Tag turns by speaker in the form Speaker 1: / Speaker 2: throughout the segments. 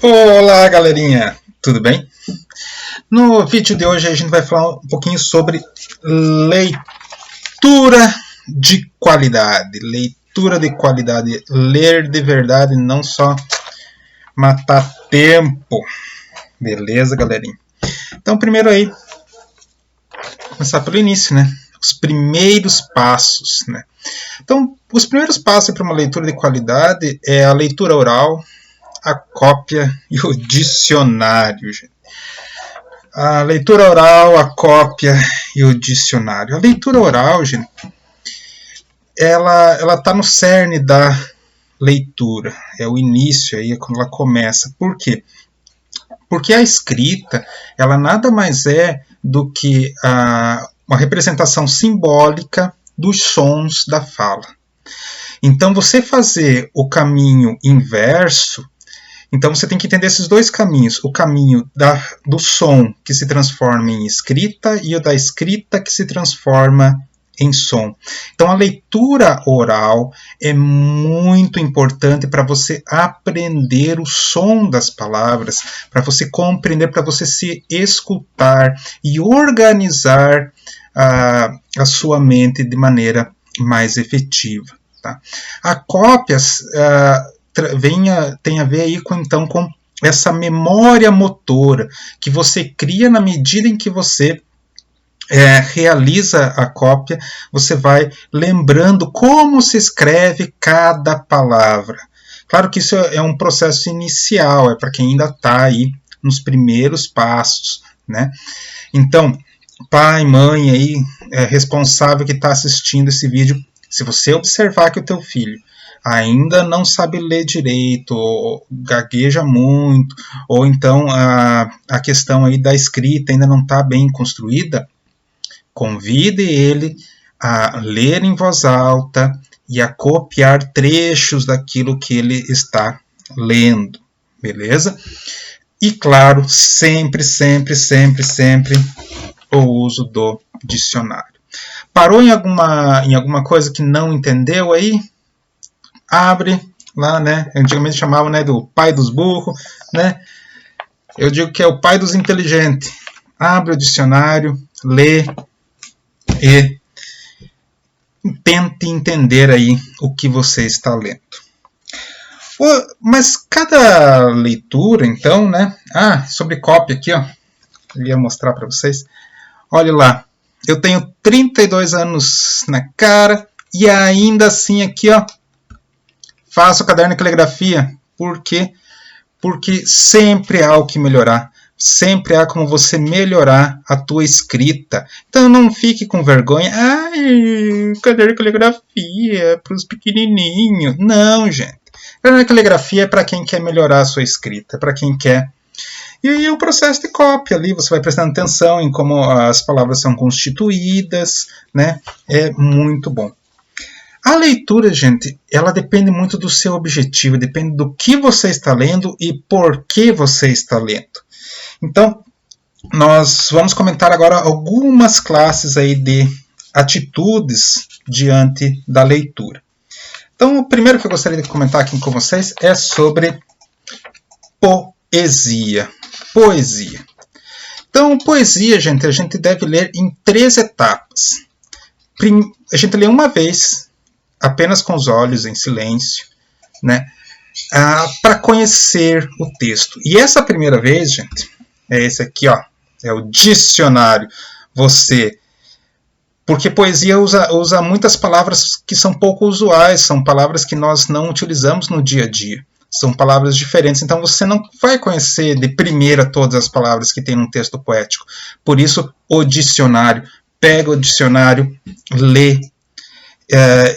Speaker 1: Olá, galerinha, tudo bem? No vídeo de hoje a gente vai falar um pouquinho sobre leitura de qualidade. Leitura de qualidade, ler de verdade, não só matar tempo. Beleza, galerinha? Então, primeiro aí, começar pelo início, né? Os primeiros passos, né? Então, os primeiros passos para uma leitura de qualidade é a leitura oral, a cópia e o dicionário, gente. A leitura oral, a cópia e o dicionário. A leitura oral, gente, ela tá no cerne da leitura. É o início aí, é quando ela começa. Por quê? Porque a escrita, ela nada mais é do que uma representação simbólica dos sons da fala. Então, você fazer o caminho inverso, então você tem que entender esses dois caminhos. O caminho do som que se transforma em escrita e o da escrita que se transforma em som. Então a leitura oral é muito importante para você aprender o som das palavras, para você compreender, para você se escutar e organizar a sua mente de maneira mais efetiva. Tá? A cópia tem a ver aí com essa memória motora que você cria na medida em que você realiza a cópia, você vai lembrando como se escreve cada palavra. Claro que isso é um processo inicial, é para quem ainda está aí nos primeiros passos, né? Então, pai, mãe aí, responsável que está assistindo esse vídeo, se você observar que o teu filho ainda não sabe ler direito, ou gagueja muito, ou então a questão aí da escrita ainda não está bem construída, convide ele a ler em voz alta e a copiar trechos daquilo que ele está lendo, beleza? E claro, sempre o uso do dicionário. Parou em alguma coisa que não entendeu aí? Abre lá, né? Antigamente chamavam, né, do pai dos burros, né? Eu digo que é o pai dos inteligentes. Abre o dicionário, lê e tente entender aí o que você está lendo. Mas cada leitura, então, né? Sobre cópia aqui, ó. Eu ia mostrar para vocês. Olha lá, eu tenho 32 anos na cara e ainda assim aqui, ó, faço caderno de caligrafia. Por quê? Porque sempre há o que melhorar. Sempre há como você melhorar a tua escrita. Então não fique com vergonha. Caderno de caligrafia para os pequenininhos. Não, gente. Caderno de caligrafia é para quem quer melhorar a sua escrita. Para quem quer. E o processo de cópia ali, você vai prestando atenção em como as palavras são constituídas, né? É muito bom. A leitura, gente, ela depende muito do seu objetivo, depende do que você está lendo e por que você está lendo. Então, nós vamos comentar agora algumas classes aí de atitudes diante da leitura. Então, o primeiro que eu gostaria de comentar aqui com vocês é sobre poesia. Poesia. Então, poesia, gente, a gente deve ler em 3 etapas. A gente lê uma vez, apenas com os olhos em silêncio, né, para conhecer o texto. E essa primeira vez, gente, é esse aqui, ó, é o dicionário. Porque poesia usa muitas palavras que são pouco usuais, são palavras que nós não utilizamos no dia a dia. São palavras diferentes, então você não vai conhecer de primeira todas as palavras que tem num texto poético. Por isso, o dicionário. Pega o dicionário, lê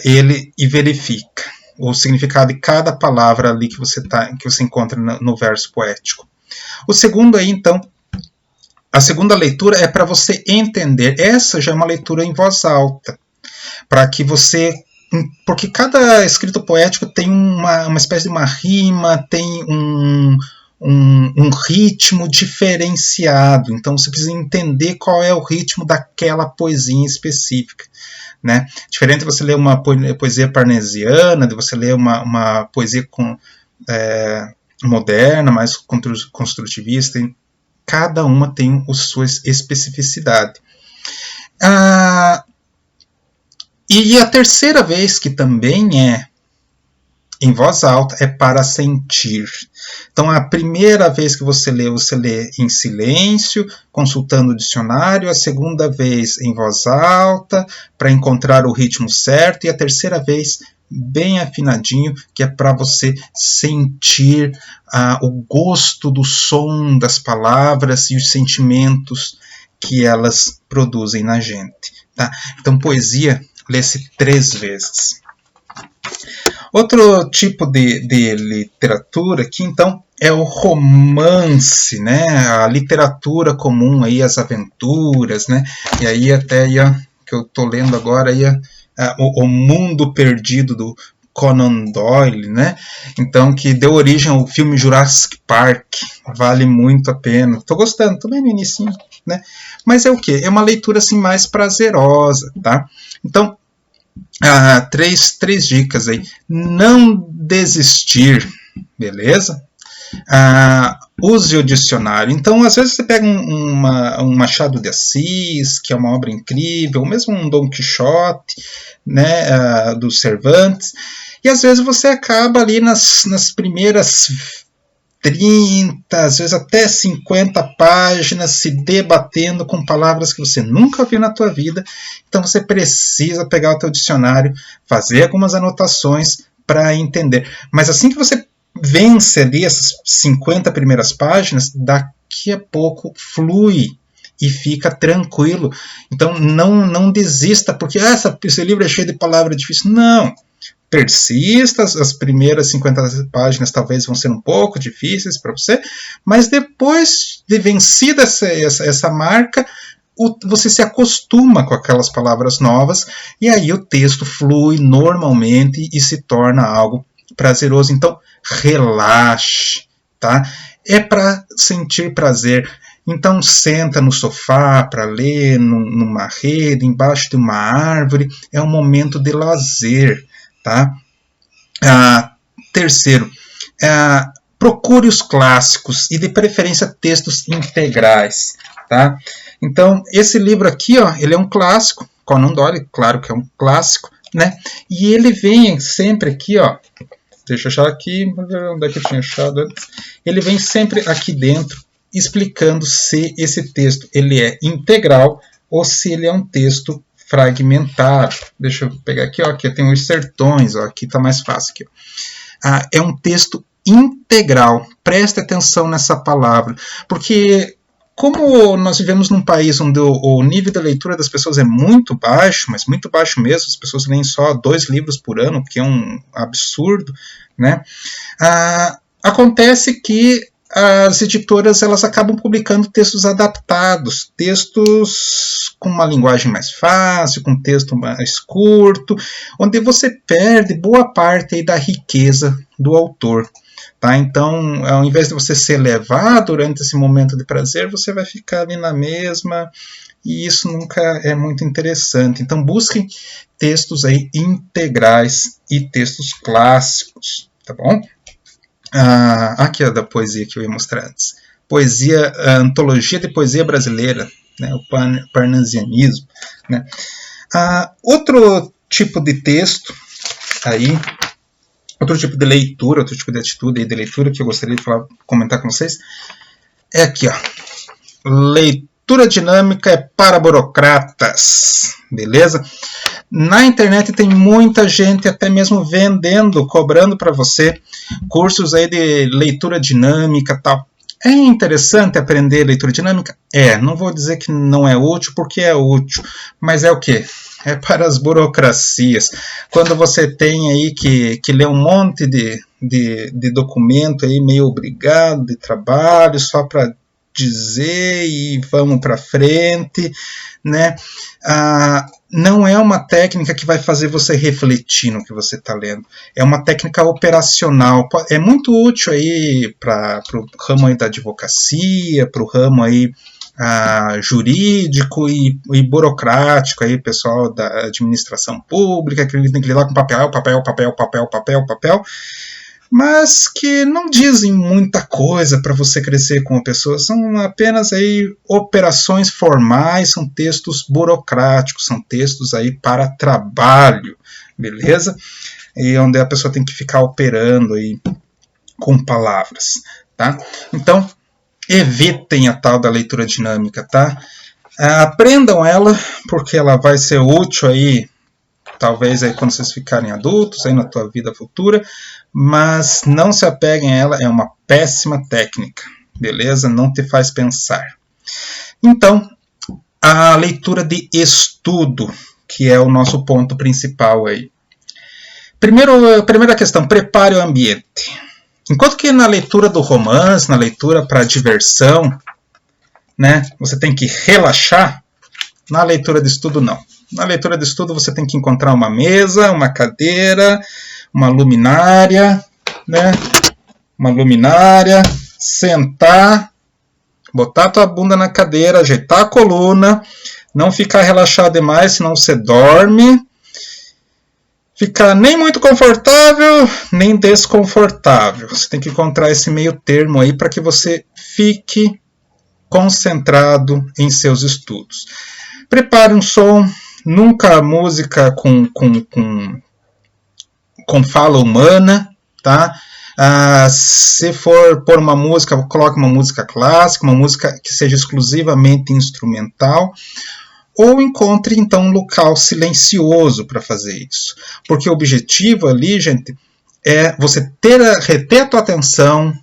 Speaker 1: ele e verifica o significado de cada palavra ali que você encontra no verso poético. O segundo aí, então, a segunda leitura é para você entender. Essa já é uma leitura em voz alta, para que você, porque cada escrito poético tem uma espécie de uma rima, tem um ritmo diferenciado. Então você precisa entender qual é o ritmo daquela poesia específica. Né? Diferente de você ler uma poesia parnasiana, de você ler uma poesia com moderna, mais construtivista, cada uma tem a sua especificidade. E a terceira vez, que também é em voz alta, é para sentir. Então, a primeira vez que você lê em silêncio, consultando o dicionário. A segunda vez em voz alta, para encontrar o ritmo certo. E a terceira vez, bem afinadinho, que é para você sentir o gosto do som das palavras e os sentimentos que elas produzem na gente. Tá? Então, poesia, lê-se 3 vezes. Outro tipo de literatura aqui, então, é o romance, né? A literatura comum, aí, as aventuras, né? E aí até que eu estou lendo agora, o Mundo Perdido, do Conan Doyle, né? Então, que deu origem ao filme Jurassic Park. Vale muito a pena. Estou gostando, estou bem no início, né? Mas é o quê? É uma leitura assim mais prazerosa, tá? Então, três dicas aí. Não desistir, beleza? Use o dicionário. Então, às vezes você pega um Machado de Assis, que é uma obra incrível, ou mesmo um Dom Quixote, né, do Cervantes, e às vezes você acaba ali nas primeiras 30, às vezes até 50 páginas se debatendo com palavras que você nunca viu na tua vida. Então você precisa pegar o teu dicionário, fazer algumas anotações para entender. Mas assim que você vence ali essas 50 primeiras páginas, daqui a pouco flui e fica tranquilo. Então não desista, porque esse livro é cheio de palavras difíceis. Não. Persista, as primeiras 50 páginas talvez vão ser um pouco difíceis para você, mas depois de vencida essa marca, você se acostuma com aquelas palavras novas, e aí o texto flui normalmente e se torna algo prazeroso. Então, relaxe, tá? É para sentir prazer. Então, senta no sofá para ler, numa rede, embaixo de uma árvore. É um momento de lazer. Tá? Terceiro, procure os clássicos e de preferência textos integrais. Tá? Então, esse livro aqui, ele é um clássico, Conan Doyle, claro que é um clássico, né? E ele vem sempre aqui, deixa eu achar aqui, onde é que eu tinha achado antes? Ele vem sempre aqui dentro explicando se esse texto ele é integral ou se ele é um texto fragmentado. Deixa eu pegar aqui, aqui tem os sertões, aqui está mais fácil. Aqui, é um texto integral. Preste atenção nessa palavra, porque como nós vivemos num país onde o nível da leitura das pessoas é muito baixo, mas muito baixo mesmo, as pessoas leem só 2 livros por ano, que é um absurdo, né? Acontece que as editoras elas acabam publicando textos adaptados, textos com uma linguagem mais fácil, com texto mais curto, onde você perde boa parte aí da riqueza do autor. Tá? Então, ao invés de você se elevar durante esse momento de prazer, você vai ficar ali na mesma, e isso nunca é muito interessante. Então, busquem textos aí integrais e textos clássicos, tá bom? Aqui é da poesia que eu ia mostrar antes. Poesia, antologia de poesia brasileira, né, o parnasianismo. Né. Outro tipo de texto, aí, outro tipo de leitura, outro tipo de atitude de leitura que eu gostaria de comentar com vocês, é aqui, leitura dinâmica é para burocratas, beleza? Na internet tem muita gente até mesmo vendendo, cobrando para você cursos aí de leitura dinâmica, tal. É interessante aprender leitura dinâmica? Não vou dizer que não é útil, porque é útil, mas é o quê? É para as burocracias. Quando você tem aí que ler um monte de documento aí meio obrigado, de trabalho, só para dizer e vamos para frente, né? Não é uma técnica que vai fazer você refletir no que você está lendo. É uma técnica operacional. É muito útil aí para o ramo aí da advocacia, para o ramo aí jurídico e burocrático, aí, pessoal da administração pública, que tem que lidar com papel. mas que não dizem muita coisa para você crescer como pessoa, são apenas aí operações formais, são textos burocráticos, são textos aí para trabalho, beleza? E onde a pessoa tem que ficar operando aí com palavras, tá? Então, evitem a tal da leitura dinâmica, tá? Aprendam ela, porque ela vai ser útil aí, talvez aí quando vocês ficarem adultos, aí na tua vida futura, mas não se apeguem a ela, é uma péssima técnica, beleza? Não te faz pensar. Então, a leitura de estudo, que é o nosso ponto principal aí. Primeira questão, prepare o ambiente. Enquanto que na leitura do romance, na leitura para diversão, né, você tem que relaxar, na leitura de estudo não. Na leitura de estudo você tem que encontrar uma mesa, uma cadeira, uma luminária, né, uma luminária, sentar, botar a tua bunda na cadeira, ajeitar a coluna, não ficar relaxado demais, senão você dorme. Ficar nem muito confortável, nem desconfortável. Você tem que encontrar esse meio termo aí para que você fique concentrado em seus estudos. Prepare um som, nunca música com fala humana, tá? Se for pôr uma música, coloque uma música clássica, uma música que seja exclusivamente instrumental, ou encontre então um local silencioso para fazer isso. Porque o objetivo ali, gente, é você reter a tua atenção.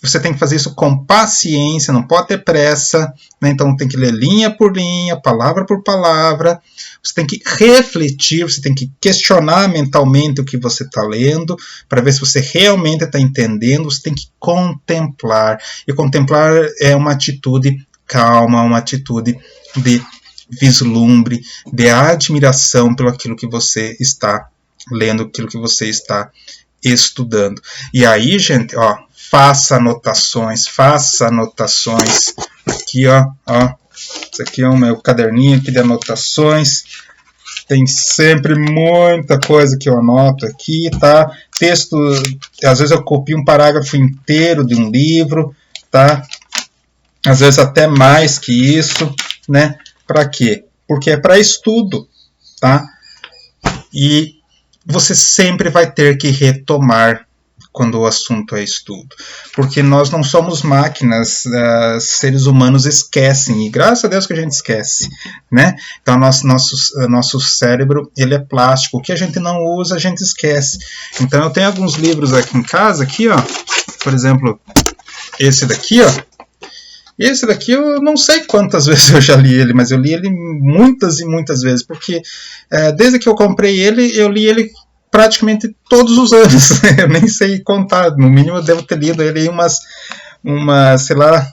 Speaker 1: Você tem que fazer isso com paciência, não pode ter pressa, né? Então tem que ler linha por linha, palavra por palavra. Você tem que refletir, você tem que questionar mentalmente o que você está lendo, para ver se você realmente está entendendo. Você tem que contemplar. E contemplar é uma atitude calma, uma atitude de vislumbre, de admiração pelo aquilo que você está lendo, aquilo que você está estudando. E aí, gente, ó, faça anotações. Aqui, ó, esse aqui é o meu caderninho aqui de anotações. Tem sempre muita coisa que eu anoto aqui, tá? Texto, às vezes eu copio um parágrafo inteiro de um livro, tá? Às vezes até mais que isso, né? Para quê? Porque é para estudo, tá? E você sempre vai ter que retomar quando o assunto é estudo. Porque nós não somos máquinas, seres humanos esquecem, e graças a Deus que a gente esquece, né? Então, nosso cérebro, ele é plástico. O que a gente não usa, a gente esquece. Então, eu tenho alguns livros aqui em casa, aqui, ó, por exemplo, esse daqui, ó. Esse daqui eu não sei quantas vezes eu já li ele, mas eu li ele muitas e muitas vezes, porque desde que eu comprei ele, eu li ele praticamente todos os anos. Eu nem sei contar, no mínimo eu devo ter lido ele umas sei lá,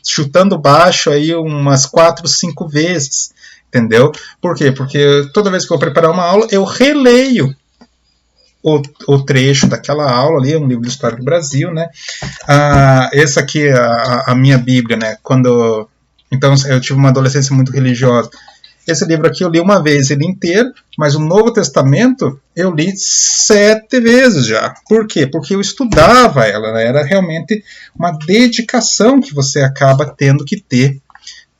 Speaker 1: chutando baixo aí umas 4, 5 vezes, entendeu? Por quê? Porque toda vez que eu preparar uma aula, eu releio o trecho daquela aula ali, é um livro de história do Brasil, né? Essa aqui é a minha Bíblia, né? Então eu tive uma adolescência muito religiosa. Esse livro aqui eu li uma vez ele inteiro, mas o Novo Testamento eu li 7 vezes já. Por quê? Porque eu estudava ela, era realmente uma dedicação que você acaba tendo que ter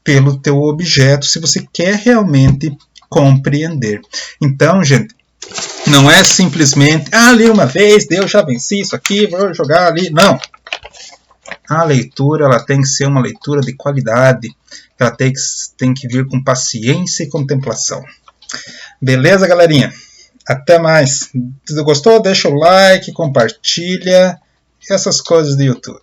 Speaker 1: pelo teu objeto, se você quer realmente compreender. Então, gente, não é simplesmente, li uma vez, Deus já venci isso aqui, vou jogar ali. Não. A leitura ela tem que ser uma leitura de qualidade. Ela tem que vir com paciência e contemplação. Beleza, galerinha? Até mais. Se gostou, deixa o like, compartilha. Essas coisas do YouTube.